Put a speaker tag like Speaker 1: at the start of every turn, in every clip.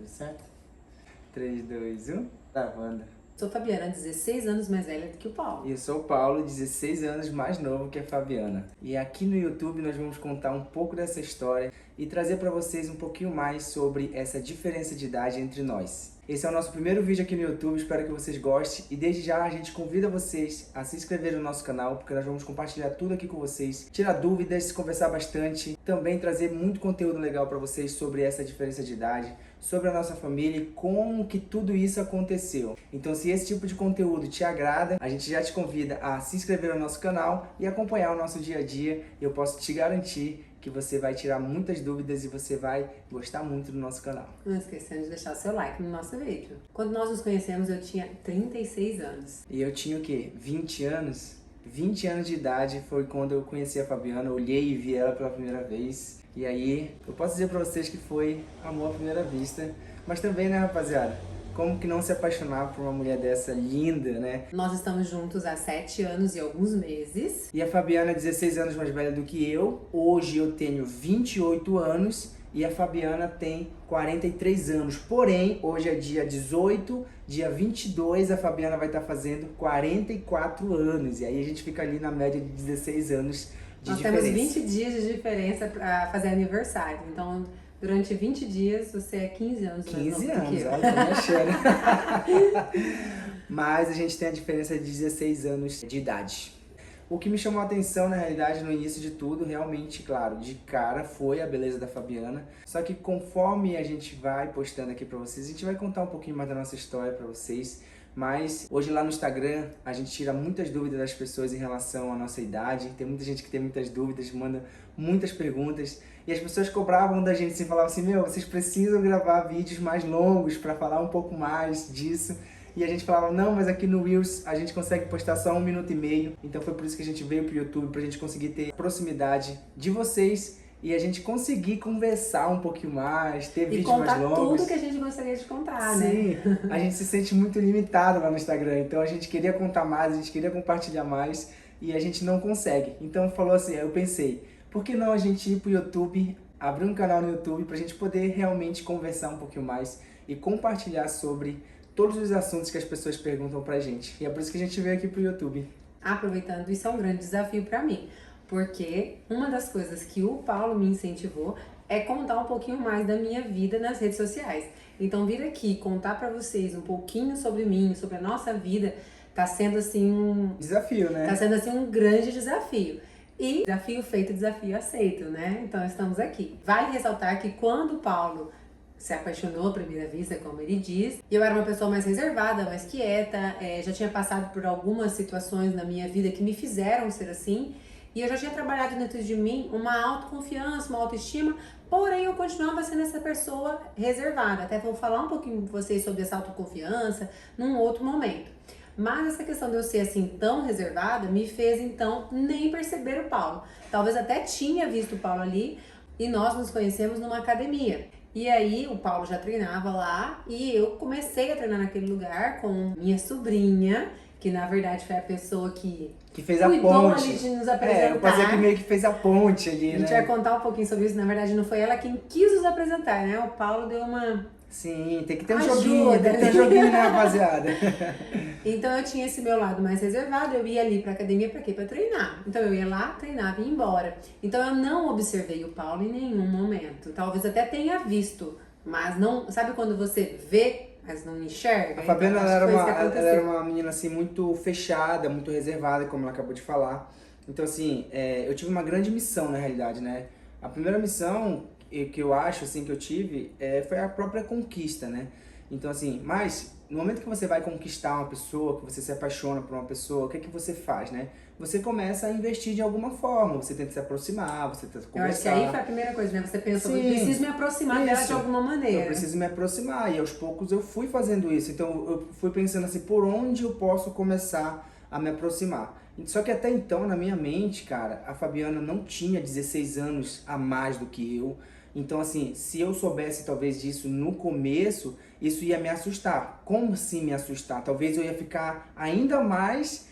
Speaker 1: Tudo certo? 3, 2, 1. Gravando.
Speaker 2: Sou Fabiana, 16 anos mais velha do que o Paulo.
Speaker 1: E eu sou o Paulo, 16 anos mais novo que a Fabiana. E aqui no YouTube nós vamos contar um pouco dessa história e trazer para vocês um pouquinho mais sobre essa diferença de idade entre nós. Esse é o nosso primeiro vídeo aqui no YouTube, espero que vocês gostem. E desde já a gente convida vocês a se inscrever no nosso canal, porque nós vamos compartilhar tudo aqui com vocês, tirar dúvidas, conversar bastante, também trazer muito conteúdo legal para vocês sobre essa diferença de idade, sobre a nossa família e como que tudo isso aconteceu. Então, se esse tipo de conteúdo te agrada, a gente já te convida a se inscrever no nosso canal e acompanhar o nosso dia a dia. Eu posso te garantir que você vai tirar muitas dúvidas e você vai gostar muito do nosso canal.
Speaker 2: Não esquecendo de deixar o seu like no nosso vídeo. Quando nós nos conhecemos, eu tinha 36 anos.
Speaker 1: E eu tinha o quê? 20 anos? 20 anos de idade foi quando eu conheci a Fabiana, olhei e vi ela pela primeira vez. E aí, eu posso dizer pra vocês que foi amor à primeira vista. Mas também, né, rapaziada? Como que não se apaixonar por uma mulher dessa linda, né?
Speaker 2: Nós estamos juntos há 7 anos e alguns meses.
Speaker 1: E a Fabiana é 16 anos mais velha do que eu. Hoje eu tenho 28 anos e a Fabiana tem 43 anos. Porém, hoje é dia 18, dia 22, a Fabiana vai estar fazendo 44 anos. E aí a gente fica ali na média de 16 anos de
Speaker 2: Nós
Speaker 1: diferença.
Speaker 2: temos 20 dias de diferença para fazer aniversário. Então, durante 20 dias, você é 15 anos mais
Speaker 1: 15
Speaker 2: novo do
Speaker 1: anos,
Speaker 2: que eu.
Speaker 1: olha, tô me achando. Mas a gente tem a diferença de 16 anos de idade. O que me chamou a atenção, na realidade, no início de tudo, realmente, claro, de cara, foi a beleza da Fabiana. Só que conforme a gente vai postando aqui pra vocês, a gente vai contar um pouquinho mais da nossa história pra vocês. Mas hoje lá no Instagram, a gente tira muitas dúvidas das pessoas em relação à nossa idade. Tem muita gente que tem muitas dúvidas, manda muitas perguntas. E as pessoas cobravam da gente, assim, falavam assim, meu, vocês precisam gravar vídeos mais longos pra falar um pouco mais disso. E a gente falava, não, mas aqui no Reels a gente consegue postar só 1 minuto e meio. Então foi por isso que a gente veio pro YouTube, pra gente conseguir ter proximidade de vocês e a gente conseguir conversar um pouquinho mais, ter vídeos mais longos.
Speaker 2: E contar tudo que a gente gostaria de contar, né?
Speaker 1: Sim, a gente se sente muito limitado lá no Instagram, então a gente queria contar mais, a gente queria compartilhar mais e a gente não consegue. Então falou assim, eu pensei, por que não a gente ir pro YouTube, abrir um canal no YouTube pra gente poder realmente conversar um pouquinho mais e compartilhar sobre todos os assuntos que as pessoas perguntam pra gente. E é por isso que a gente veio aqui pro YouTube.
Speaker 2: Aproveitando, isso é um grande desafio pra mim, porque uma das coisas que o Paulo me incentivou é contar um pouquinho mais da minha vida nas redes sociais. Então vir aqui contar pra vocês um pouquinho sobre mim, sobre a nossa vida, tá sendo assim
Speaker 1: Desafio, né?
Speaker 2: tá sendo assim um grande desafio. E desafio feito, desafio aceito, né? Então estamos aqui. Vale ressaltar que quando o Paulo se apaixonou à primeira vista, como ele diz, eu era uma pessoa mais reservada, mais quieta, já tinha passado por algumas situações na minha vida que me fizeram ser assim, e eu já tinha trabalhado dentro de mim uma autoconfiança, uma autoestima, porém eu continuava sendo essa pessoa reservada. Até vou falar um pouquinho com vocês sobre essa autoconfiança num outro momento. Mas essa questão de eu ser assim tão reservada me fez então nem perceber o Paulo. Talvez até tinha visto o Paulo ali e nós nos conhecemos numa academia. E aí o Paulo já treinava lá e eu comecei a treinar naquele lugar com minha sobrinha, que na verdade foi a pessoa que
Speaker 1: fez a
Speaker 2: cuidou
Speaker 1: ponte.
Speaker 2: ali de nos apresentar.
Speaker 1: Eu passei que meio que fez a ponte ali, né?
Speaker 2: A gente vai contar um pouquinho sobre isso. Na verdade não foi ela quem quis nos apresentar, né? O Paulo deu uma...
Speaker 1: Sim, tem que ter um
Speaker 2: Ajuda,
Speaker 1: joguinho, tem que ter um joguinho, né, rapaziada?
Speaker 2: Então eu tinha esse meu lado mais reservado, eu ia ali pra academia pra quê? Pra treinar. Então eu ia lá, treinava e ia embora. Então eu não observei o Paulo em nenhum momento. Talvez até tenha visto, mas não... Sabe quando você vê, mas não enxerga?
Speaker 1: A Fabiana,
Speaker 2: Então,
Speaker 1: ela era uma menina assim muito fechada, muito reservada, como ela acabou de falar. Então assim, eu tive uma grande missão na realidade, né? A primeira missão que eu acho assim que eu tive foi a própria conquista, né? Então assim, mas no momento que você vai conquistar uma pessoa, que você se apaixona por uma pessoa, o que é que você faz, né? Você começa a investir de alguma forma, você tenta se aproximar, você tenta conversar.
Speaker 2: Eu acho que aí foi a primeira coisa, né? Você pensou, eu
Speaker 1: Sim,
Speaker 2: preciso me aproximar dela de alguma maneira.
Speaker 1: eu preciso me aproximar e aos poucos eu fui fazendo isso. Então eu fui pensando assim, por onde eu posso começar a me aproximar. Só que até então, na minha mente, cara, a Fabiana não tinha 16 anos a mais do que eu. Então, assim, se eu soubesse talvez disso no começo, isso ia me assustar. Como assim me assustar? Talvez eu ia ficar ainda mais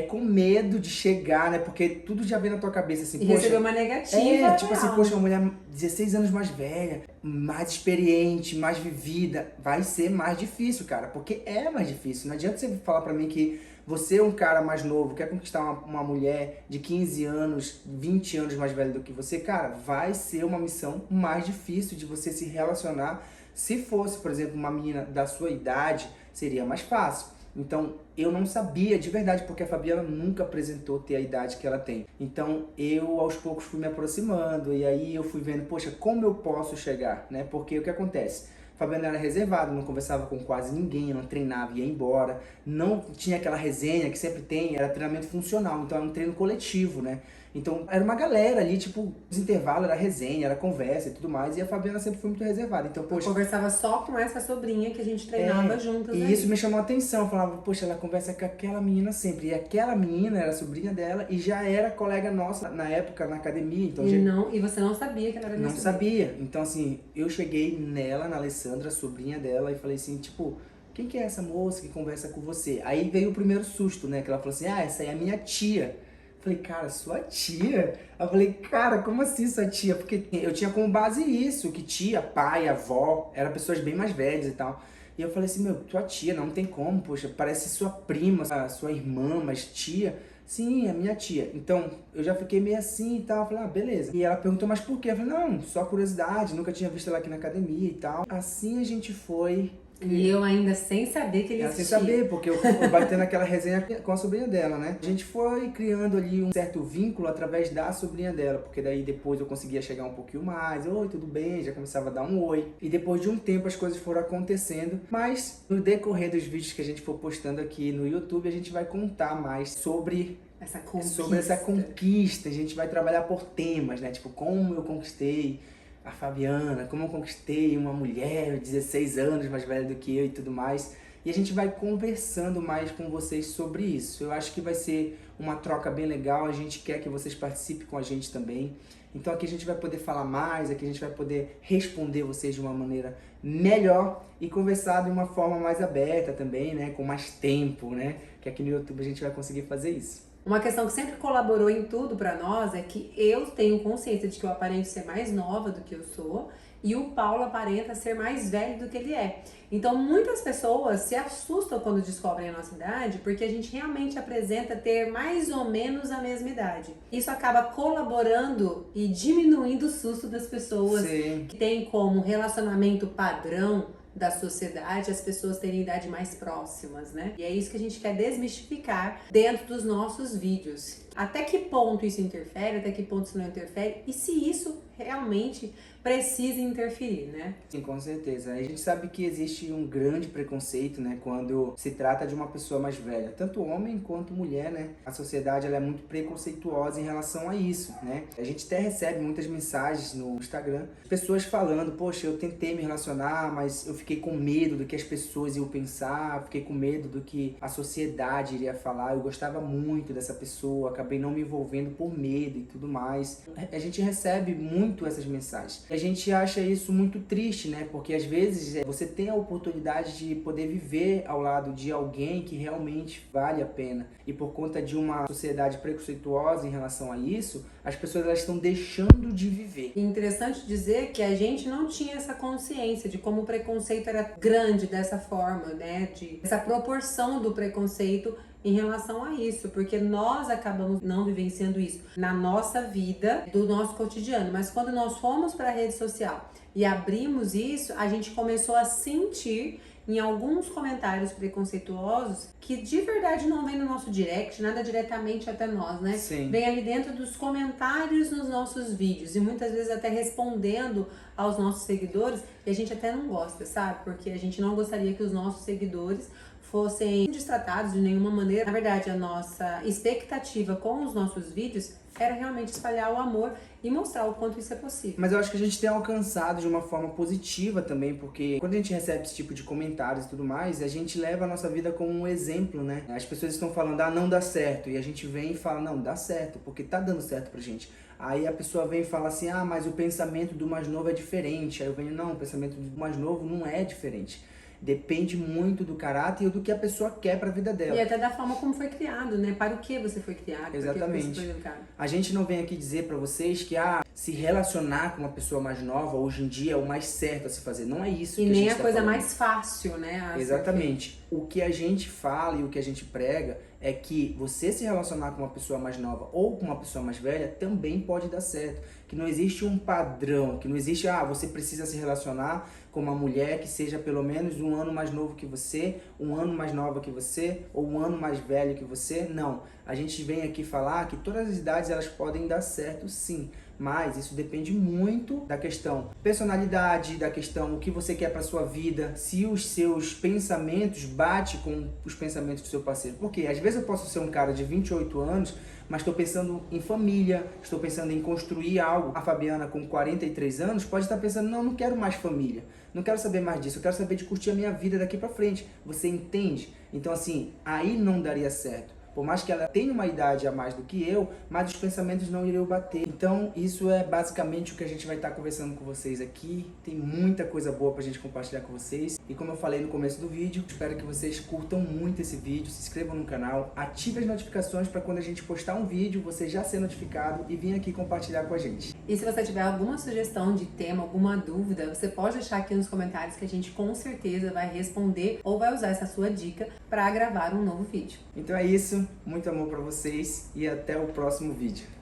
Speaker 1: com medo de chegar, né? Porque tudo já vem na tua cabeça assim,
Speaker 2: E recebeu uma negativa.
Speaker 1: tipo assim, poxa, uma mulher 16 anos mais velha, mais experiente, mais vivida, vai ser mais difícil, cara, porque é mais difícil. Não adianta você falar pra mim que você é um cara mais novo, quer conquistar uma mulher de 15 anos, 20 anos mais velha do que você, cara, vai ser uma missão mais difícil de você se relacionar. Se fosse, por exemplo, uma menina da sua idade, seria mais fácil. Então, eu não sabia de verdade, porque a Fabiana nunca apresentou ter a idade que ela tem. Então, eu aos poucos fui me aproximando e aí eu fui vendo, poxa, como eu posso chegar, né? Porque o que acontece? A Fabiana era reservada, não conversava com quase ninguém, não treinava, ia embora. Não tinha aquela resenha que sempre tem, era treinamento funcional, então era um treino coletivo, né? Então era uma galera ali, tipo, os intervalos era resenha, era conversa e tudo mais, e a Fabiana sempre foi muito reservada. Então, poxa,
Speaker 2: eu conversava só com essa sobrinha que a gente treinava juntas.
Speaker 1: E isso me chamou a atenção, eu falava, poxa, ela conversa com aquela menina sempre. E aquela menina era sobrinha dela e já era colega nossa na época na academia. Então,
Speaker 2: e você não sabia que ela era minha
Speaker 1: sobrinha? Não sabia. Então, assim, eu cheguei nela, na Alessandra, sobrinha dela, e falei assim, tipo, quem que é essa moça que conversa com você? Aí veio o primeiro susto, né? Que ela falou assim, essa aí é a minha tia. Falei, cara, sua tia? Eu falei, cara, como assim sua tia? Porque eu tinha como base isso, que tia, pai, avó, eram pessoas bem mais velhas e tal. E eu falei assim, meu, tua tia, não tem como, poxa, parece sua prima, sua irmã, mas tia. Sim, é minha tia. Então, eu já fiquei meio assim e tal. Eu falei, beleza. E ela perguntou, mas por quê? Eu falei, não, só curiosidade, nunca tinha visto ela aqui na academia e tal. Assim a gente foi.
Speaker 2: E eu ainda sem saber que ele existia.
Speaker 1: Sem saber, porque eu batendo aquela resenha com a sobrinha dela, né? A gente foi criando ali um certo vínculo através da sobrinha dela, porque daí depois eu conseguia chegar um pouquinho mais, oi, tudo bem? Já começava a dar um oi. E depois de um tempo as coisas foram acontecendo, mas no decorrer dos vídeos que a gente for postando aqui no YouTube, a gente vai contar mais sobre essa conquista. A gente vai trabalhar por temas, né? Tipo, como eu conquistei a Fabiana, como eu conquistei uma mulher de 16 anos mais velha do que eu e tudo mais. E a gente vai conversando mais com vocês sobre isso. Eu acho que vai ser uma troca bem legal, a gente quer que vocês participem com a gente também. Então aqui a gente vai poder falar mais, aqui a gente vai poder responder vocês de uma maneira melhor e conversar de uma forma mais aberta também, né? Com mais tempo, né? Que aqui no YouTube a gente vai conseguir fazer isso.
Speaker 2: Uma questão que sempre colaborou em tudo pra nós é que eu tenho consciência de que eu aparento ser mais nova do que eu sou e o Paulo aparenta ser mais velho do que ele é. Então muitas pessoas se assustam quando descobrem a nossa idade porque a gente realmente apresenta ter mais ou menos a mesma idade. Isso acaba colaborando e diminuindo o susto das pessoas.
Speaker 1: Sim.
Speaker 2: Que tem como relacionamento padrão da sociedade as pessoas terem idade mais próximas, né? E é isso que a gente quer desmistificar dentro dos nossos vídeos. Até que ponto isso interfere, até que ponto isso não interfere e se isso realmente precisa interferir, né?
Speaker 1: Sim, com certeza. A gente sabe que existe um grande preconceito, né, quando se trata de uma pessoa mais velha, tanto homem quanto mulher, né? A sociedade ela é muito preconceituosa em relação a isso, né? A gente até recebe muitas mensagens no Instagram, pessoas falando, poxa, eu tentei me relacionar, mas eu fiquei com medo do que as pessoas iam pensar, fiquei com medo do que a sociedade iria falar, eu gostava muito dessa pessoa, acabei não me envolvendo por medo e tudo mais. A gente recebe muito essas mensagens. A gente acha isso muito triste, né? Porque às vezes você tem a oportunidade de poder viver ao lado de alguém que realmente vale a pena. E por conta de uma sociedade preconceituosa em relação a isso, as pessoas elas estão deixando de viver.
Speaker 2: É interessante dizer que a gente não tinha essa consciência de como o preconceito era grande dessa forma, né? Essa proporção do preconceito em relação a isso, porque nós acabamos não vivenciando isso na nossa vida, do nosso cotidiano, mas quando nós fomos para a rede social e abrimos isso, a gente começou a sentir em alguns comentários preconceituosos que de verdade não vem no nosso direct, nada diretamente até nós, né?
Speaker 1: Sim.
Speaker 2: Vem ali dentro dos comentários nos nossos vídeos e muitas vezes até respondendo aos nossos seguidores e a gente até não gosta, sabe? Porque a gente não gostaria que os nossos seguidores fossem destratados de nenhuma maneira. Na verdade, a nossa expectativa com os nossos vídeos era realmente espalhar o amor e mostrar o quanto isso é possível.
Speaker 1: Mas eu acho que a gente tem alcançado de uma forma positiva também, porque quando a gente recebe esse tipo de comentários e tudo mais, a gente leva a nossa vida como um exemplo, né? As pessoas estão falando, não dá certo, e a gente vem e fala, não, dá certo, porque tá dando certo pra gente. Aí a pessoa vem e fala assim, mas o pensamento do mais novo é diferente. Aí eu venho, não, o pensamento do mais novo não é diferente. Depende muito do caráter e do que a pessoa quer para a vida dela.
Speaker 2: E até da forma como foi criado, né? Para o que você foi criado,
Speaker 1: Exatamente.
Speaker 2: para que você foi educado.
Speaker 1: A gente não vem aqui dizer para vocês que se relacionar com uma pessoa mais nova hoje em dia é o mais certo a se fazer. Não é isso
Speaker 2: E
Speaker 1: que a gente
Speaker 2: nem a
Speaker 1: tá
Speaker 2: coisa
Speaker 1: falando.
Speaker 2: mais fácil, né?
Speaker 1: Exatamente. O que a gente fala e o que a gente prega é que você se relacionar com uma pessoa mais nova ou com uma pessoa mais velha também pode dar certo. Que não existe um padrão, que não existe, você precisa se relacionar com uma mulher que seja pelo menos um ano mais novo que você, um ano mais nova que você, ou um ano mais velho que você. Não. A gente vem aqui falar que todas as idades elas podem dar certo, sim. Mas isso depende muito da questão personalidade, da questão o que você quer para sua vida, se os seus pensamentos batem com os pensamentos do seu parceiro. Porque às vezes eu posso ser um cara de 28 anos, mas estou pensando em família, estou pensando em construir algo. A Fabiana com 43 anos pode estar pensando, não quero mais família, não quero saber mais disso, eu quero saber de curtir a minha vida daqui para frente. Você entende? Então assim, aí não daria certo. Por mais que ela tenha uma idade a mais do que eu, mas os pensamentos não iriam bater. Então, isso é basicamente o que a gente vai estar conversando com vocês aqui. Tem muita coisa boa pra gente compartilhar com vocês. E como eu falei no começo do vídeo, espero que vocês curtam muito esse vídeo, se inscrevam no canal, ative as notificações para quando a gente postar um vídeo, você já ser notificado e vir aqui compartilhar com a gente.
Speaker 2: E se você tiver alguma sugestão de tema, alguma dúvida, você pode deixar aqui nos comentários que a gente com certeza vai responder ou vai usar essa sua dica para gravar um novo vídeo.
Speaker 1: Então é isso. Muito amor pra vocês e até o próximo vídeo.